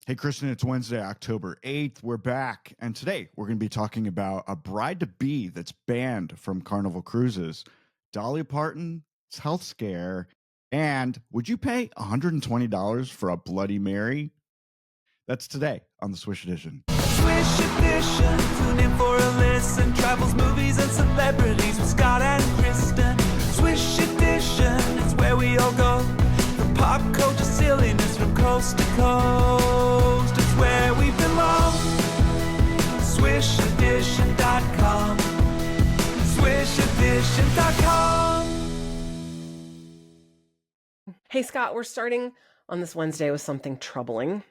Hey, Kristen, it's Wednesday, October 8th. We're back. And today we're going to be talking about a bride-to-be that's banned from Carnival Cruises, Dolly Parton's health scare, and would you pay $120 for a Bloody Mary? That's today on the Swish Edition. Swish Edition, tune in for a listen. Travels, movies, and celebrities with Scott and Kristen. Swish Edition, it's where we all go. From pop culture silliness from coast to coast. It's where we belong. SwishEdition.com. SwishEdition.com. Hey, Scott, we're starting on this Wednesday with something troubling.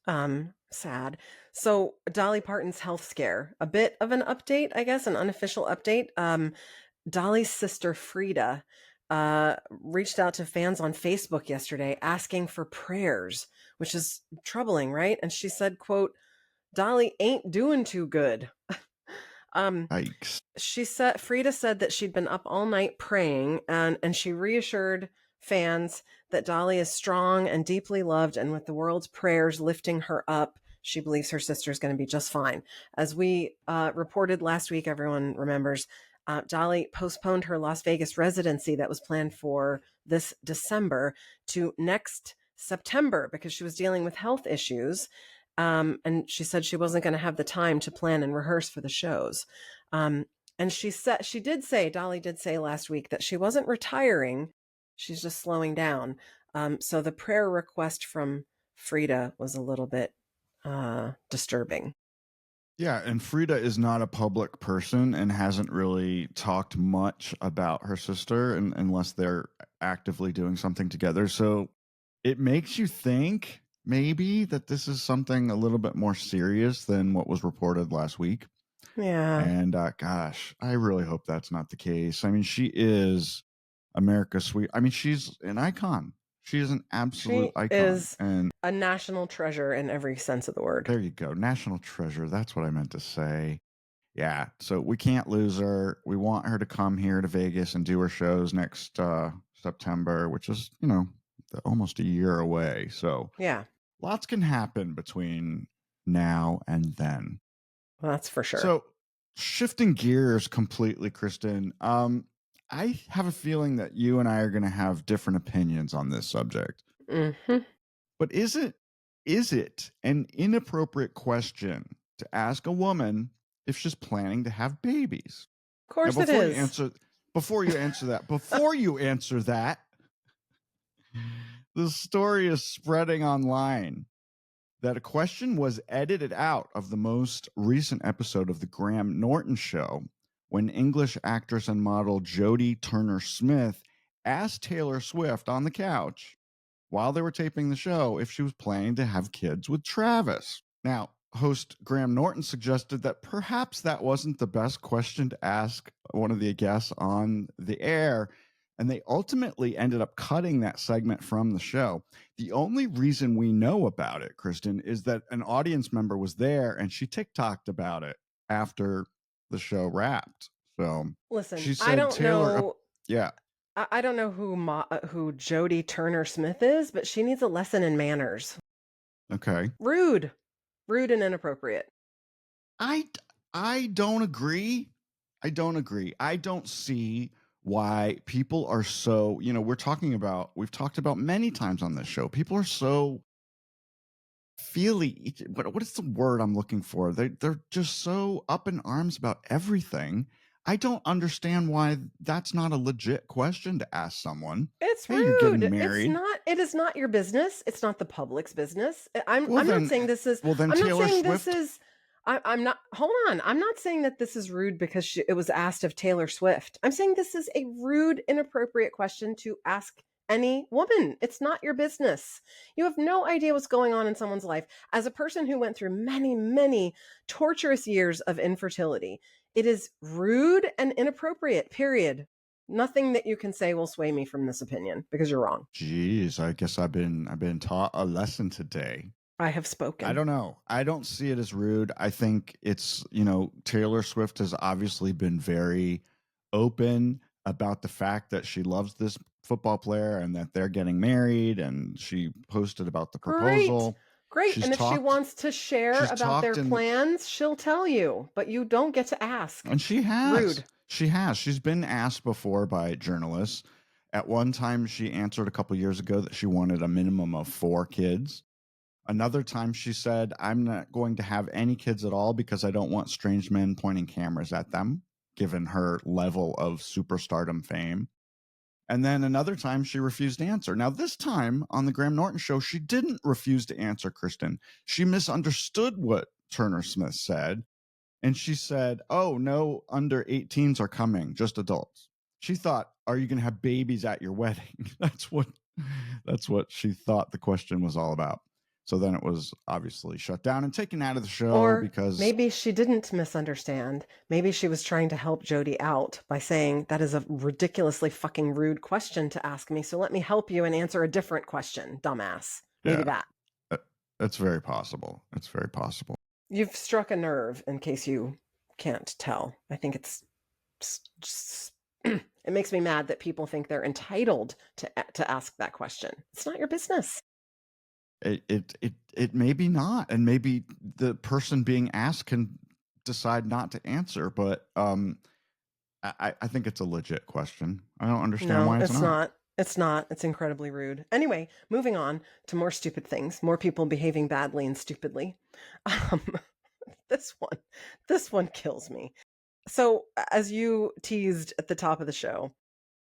Sad. So Dolly Parton's health scare, a bit of an update, I guess, an unofficial update. Dolly's sister Frida reached out to fans on Facebook yesterday asking for prayers, which is troubling, right? And she said, quote, Dolly ain't doing too good. Yikes. Frida said that she'd been up all night praying and she reassured fans that Dolly is strong and deeply loved, and with the world's prayers lifting her up, she believes her sister is going to be just fine. As we reported last week, everyone remembers, Dolly postponed her Las Vegas residency that was planned for this December to next September because she was dealing with health issues. And she said she wasn't going to have the time to plan and rehearse for the shows. And Dolly did say last week that she wasn't retiring. She's just slowing down. So the prayer request from Frida was a little bit disturbing. Yeah, and Frida is not a public person and hasn't really talked much about her sister unless they're actively doing something together. So it makes you think maybe that this is something a little bit more serious than what was reported last week. Yeah. And gosh, I really hope that's not the case. I mean, she is America's sweet. I mean, she's an icon. She is an absolute icon. Is and a national treasure in every sense of the word. There you go. National treasure. That's what I meant to say. Yeah. So we can't lose her. We want her to come here to Vegas and do her shows next September, which is, almost a year away. So yeah, lots can happen between now and then. Well, that's for sure. So shifting gears completely, Kristen, I have a feeling that you and I are going to have different opinions on this subject. Mm-hmm. But is it an inappropriate question to ask a woman if she's planning to have babies? Of course it is. Before you answer that, the story is spreading online that a question was edited out of the most recent episode of the Graham Norton Show when English actress and model Jodie Turner-Smith asked Taylor Swift on the couch while they were taping the show if she was planning to have kids with Travis. Now, host Graham Norton suggested that perhaps that wasn't the best question to ask one of the guests on the air, and they ultimately ended up cutting that segment from the show. The only reason we know about it, Kristen, is that an audience member was there and she TikToked about it after the show wrapped. So listen, she said, I don't Taylor, know. Yeah. I don't know who Jodie Turner-Smith is, but she needs a lesson in manners. Okay. Rude and inappropriate. I don't agree. I don't see why people are so, we've talked about many times on this show, people are so feely. What is the word I'm looking for? They're just so up in arms about everything. I don't understand why that's not a legit question to ask someone. It's hey, rude. You're getting married. It is not your business. It's not the public's business. I'm not saying this is. Well, then I'm Taylor not saying Swift. This is. I'm not. Hold on. I'm not saying that this is rude because it was asked of Taylor Swift. I'm saying this is a rude, inappropriate question to ask any woman. It's not your business. You have no idea what's going on in someone's life. As a person who went through many, many torturous years of infertility, it is rude and inappropriate, period. Nothing that you can say will sway me from this opinion because you're wrong. Jeez, I guess I've been taught a lesson today. I have spoken. I don't know. I don't see it as rude. I think it's, Taylor Swift has obviously been very open about the fact that she loves this football player and that they're getting married, and she posted about the proposal. Great. And if she wants to share about their plans, she'll tell you, but you don't get to ask. And she has. Rude. She has. She's been asked before by journalists. At one time, she answered a couple years ago that she wanted a minimum of 4 kids. Another time she said, I'm not going to have any kids at all because I don't want strange men pointing cameras at them, given her level of superstardom fame. And then another time she refused to answer. Now, this time on the Graham Norton show, she didn't refuse to answer, Kristen. She misunderstood what Turner Smith said. And she said, oh, no, under 18s are coming, just adults. She thought, are you going to have babies at your wedding? That's what she thought the question was all about. So then it was obviously shut down and taken out of the show. Or because maybe she didn't misunderstand. Maybe she was trying to help Jody out by saying, that is a ridiculously fucking rude question to ask me. So let me help you and answer a different question, dumbass. Maybe that. It's very possible. It's very possible. You've struck a nerve, in case you can't tell. I think it's it makes me mad that people think they're entitled to ask that question. It's not your business. It may be not, and maybe the person being asked can decide not to answer. But I think it's a legit question. I don't understand why it's not. It's not. It's incredibly rude. Anyway, moving on to more stupid things, more people behaving badly and stupidly. This one kills me. So, as you teased at the top of the show,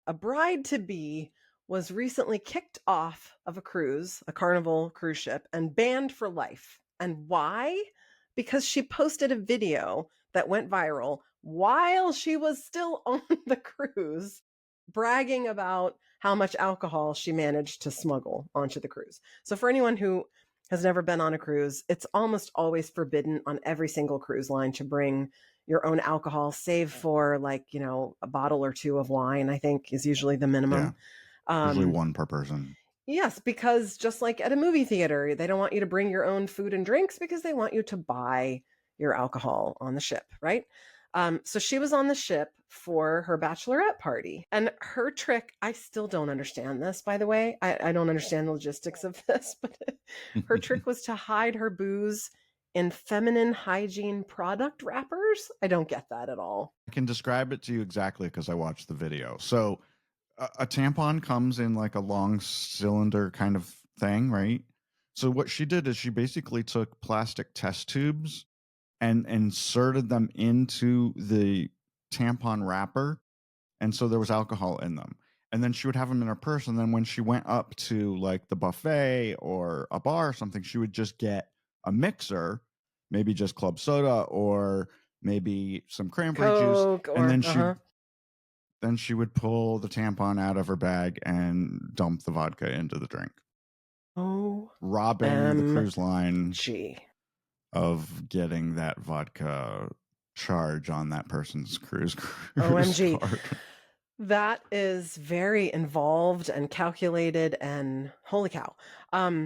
a bride-to-be was recently kicked off of a cruise, a Carnival cruise ship, and banned for life. And why? Because she posted a video that went viral while she was still on the cruise, bragging about how much alcohol she managed to smuggle onto the cruise. So for anyone who has never been on a cruise, it's almost always forbidden on every single cruise line to bring your own alcohol, save for a bottle or 2 of wine, I think is usually the minimum. Yeah, usually 1 per person. Yes, because just like at a movie theater, they don't want you to bring your own food and drinks because they want you to buy your alcohol on the ship, right? So she was on the ship for her bachelorette party, and her trick, I still don't understand this, by the way. I don't understand the logistics of this, but her trick was to hide her booze in feminine hygiene product wrappers. I don't get that at all. I can describe it to you exactly because I watched the video. So a tampon comes in like a long cylinder kind of thing, right? So what she did is she basically took plastic test tubes and inserted them into the tampon wrapper. And so there was alcohol in them. And then she would have them in her purse. And then when she went up to like the buffet or a bar or something, she would just get a mixer, maybe just club soda or maybe some cranberry Coke, juice. And then she would pull the tampon out of her bag and dump the vodka into the drink. Robbing the cruise line of getting that vodka charge on that person's cruise OMG. card. That is very involved and calculated, and holy cow.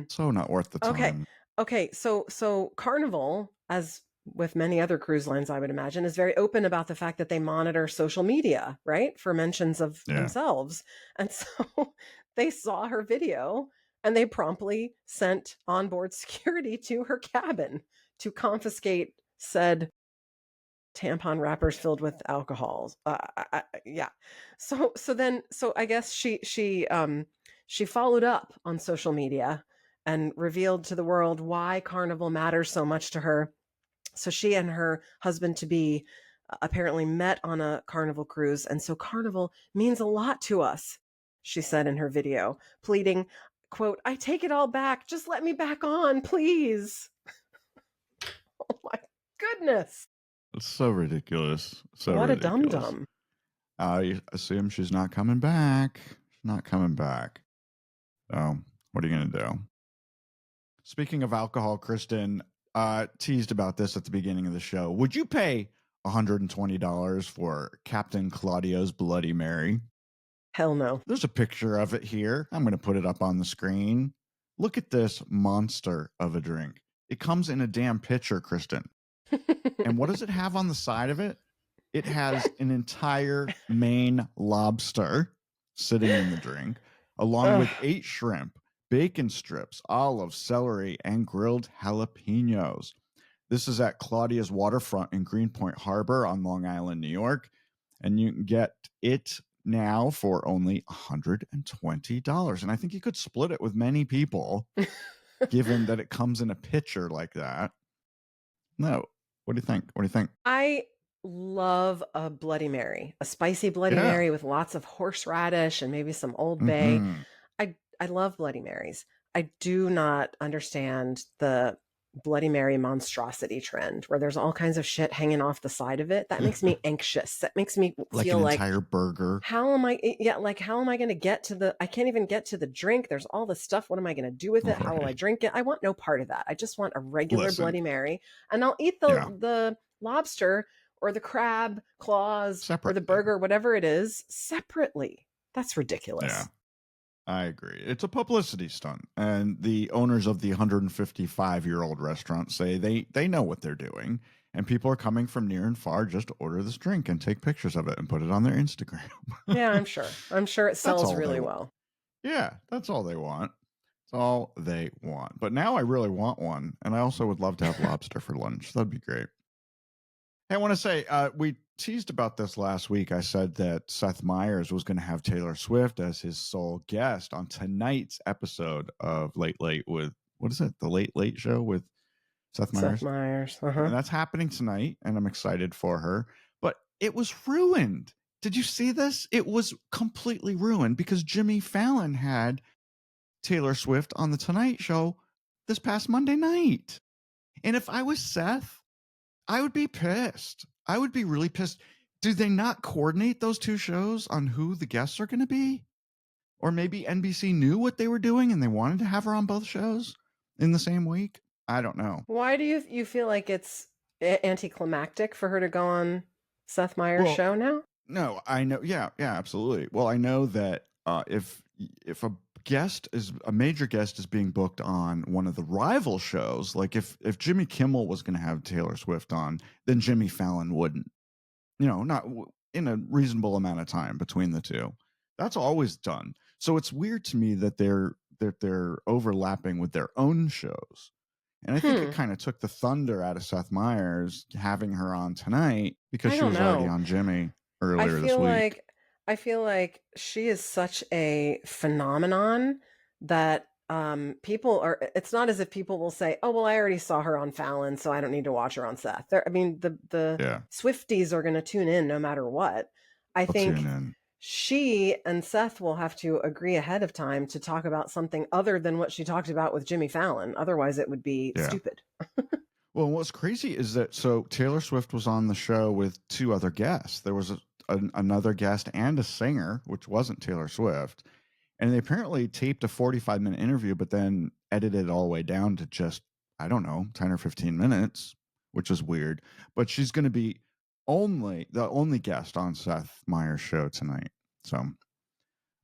So not worth the time. Okay. So Carnival, as with many other cruise lines, I would imagine, is very open about the fact that they monitor social media, right? For mentions of themselves. And so they saw her video and they promptly sent onboard security to her cabin to confiscate said tampon wrappers filled with alcohol. Yeah. So I guess she followed up on social media and revealed to the world why Carnival matters so much to her. So she and her husband-to-be apparently met on a Carnival cruise. And so Carnival means a lot to us, she said in her video, pleading, quote, I take it all back. Just let me back on, please. Oh my goodness. It's so ridiculous. What a dum-dum. I assume she's not coming back. She's not coming back. So what are you going to do? Speaking of alcohol, Kristen teased about this at the beginning of the show. Would you pay $120 for Captain Claudio's Bloody Mary? Hell no. There's a picture of it here. I'm going to put it up on the screen. Look at this monster of a drink. It comes in a damn pitcher, Kristen. And what does it have on the side of it? It has an entire Maine lobster sitting in the drink, along with 8 shrimp, bacon strips, olives, celery, and grilled jalapenos. This is at Claudia's Waterfront in Greenpoint Harbor on Long Island, New York. And you can get it now for only $120. And I think you could split it with many people, given that it comes in a pitcher like that. No. What do you think? What do you think? I love a Bloody Mary, a spicy Bloody Yeah. Mary with lots of horseradish and maybe some Old Bay. Mhm. I love Bloody Marys. I do not understand the Bloody Mary monstrosity trend where there's all kinds of shit hanging off the side of it. That makes me anxious. That makes me Like feel an like, entire burger. how am I going to get to I can't even get to the drink. There's all this stuff. What am I going to do with it? How will I Right. drink it? I want no part of that. I just want a regular Listen. Bloody Mary, and I'll eat the lobster or the crab claws or the Separately. burger, whatever it is, separately. That's ridiculous. Yeah. I agree. It's a publicity stunt. And the owners of the 155-year-old restaurant say they know what they're doing. And people are coming from near and far just to order this drink and take pictures of it and put it on their Instagram. Yeah, I'm sure. I'm sure it sells all really they well. Yeah, that's all they want. It's all they want. But now I really want one. And I also would love to have lobster for lunch. That'd be great. Hey, I want to say, we teased about this last week. I said that Seth Meyers was going to have Taylor Swift as his sole guest on tonight's episode of Late Late with, what is it? The Late Late Show with Seth Meyers. Seth Meyers. And that's happening tonight, and I'm excited for her. But it was ruined. Did you see this? It was completely ruined because Jimmy Fallon had Taylor Swift on the Tonight Show this past Monday night. And if I was Seth, I would be pissed. I would be really pissed. Do they not coordinate those two shows on who the guests are going to be? Or maybe NBC knew what they were doing and they wanted to have her on both shows in the same week? I don't know. Why do you feel like it's anticlimactic for her to go on Seth Meyers' show now? No, I know. Yeah, absolutely. Well, I know that if a major guest is being booked on one of the rival shows, like if Jimmy Kimmel was going to have Taylor Swift on, then Jimmy Fallon wouldn't. Not in a reasonable amount of time between the two. That's always done. So it's weird to me that they're overlapping with their own shows. And I think it kind of took the thunder out of Seth Meyers having her on tonight because she was already on Jimmy earlier this week. I feel like she is such a phenomenon that it's not as if people will say, oh, well, I already saw her on Fallon, so I don't need to watch her on Seth. The Swifties are going to tune in no matter what. I think she and Seth will have to agree ahead of time to talk about something other than what she talked about with Jimmy Fallon. Otherwise, it would be stupid. Well, what's crazy is that Taylor Swift was on the show with two other guests. There was another guest and a singer, which wasn't Taylor Swift. And they apparently taped a 45-minute interview, but then edited it all the way down to just, I don't know, 10 or 15 minutes, which is weird. But she's going to be the only guest on Seth Meyers' show tonight. So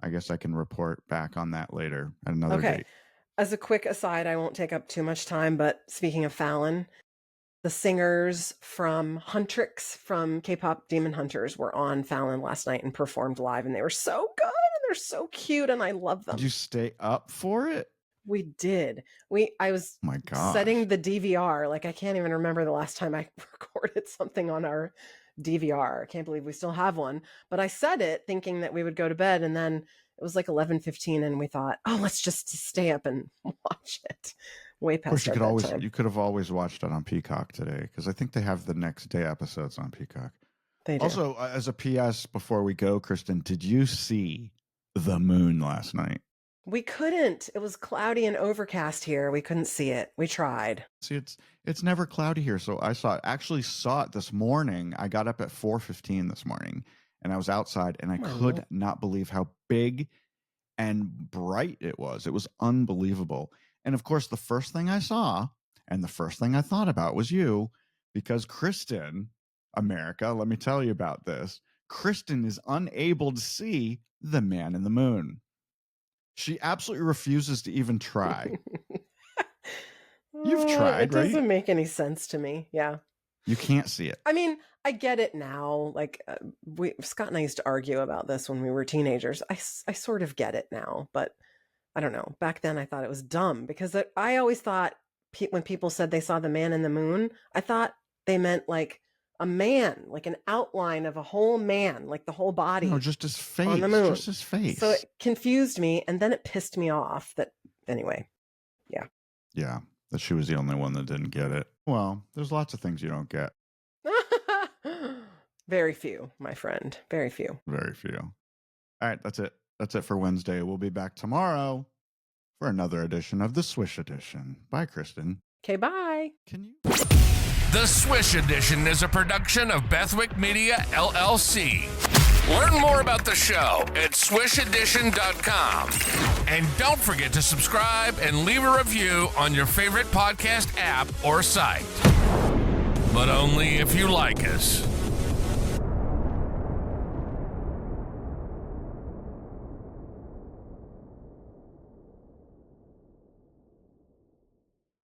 I guess I can report back on that later at another date. As a quick aside, I won't take up too much time, but speaking of Fallon, the singers from Huntrix from K-pop Demon Hunters were on Fallon last night and performed live, and they were so good and they're so cute and I love them. Did you stay up for it? We did. I was setting the DVR. Like, I can't even remember the last time I recorded something on our DVR. I can't believe we still have one. But I set it thinking that we would go to bed, and then it was like 11:15, and we thought, oh, let's just stay up and watch it. Way past our bedtime. You could have always watched it on Peacock today, because I think they have the next day episodes on Peacock. They do. Also, as a PS before we go, Kristen, did you see the moon last night? We couldn't. It was cloudy and overcast here. We couldn't see it. We tried. See, it's never cloudy here, so I actually saw it this morning. I got up at 4:15 this morning, and I was outside, and I could not believe how big and bright it was. It was unbelievable. And of course, the first thing I saw and the first thing I thought about was you, because Kristen, America, let me tell you about this. Kristen is unable to see the man in the moon. She absolutely refuses to even try. You've tried, it doesn't make any sense to me. Yeah. You can't see it. I mean, I get it now. Like, Scott and I used to argue about this when we were teenagers. I sort of get it now, but I don't know. Back then I thought it was dumb because I always thought when people said they saw the man in the moon, I thought they meant like a man, like an outline of a whole man, like the whole body. No, just his face. On the moon. Just his face. So it confused me, and then it pissed me off that, anyway, yeah. Yeah, that she was the only one that didn't get it. Well, there's lots of things you don't get. Very few, my friend. Very few. Very few. All right, that's it. That's it for Wednesday. We'll be back tomorrow for another edition of the Swish Edition. Bye, Kristen. Okay, bye. Can you? The Swish Edition is a production of Bethwick Media, LLC. Learn more about the show at swishedition.com. And don't forget to subscribe and leave a review on your favorite podcast app or site. But only if you like us.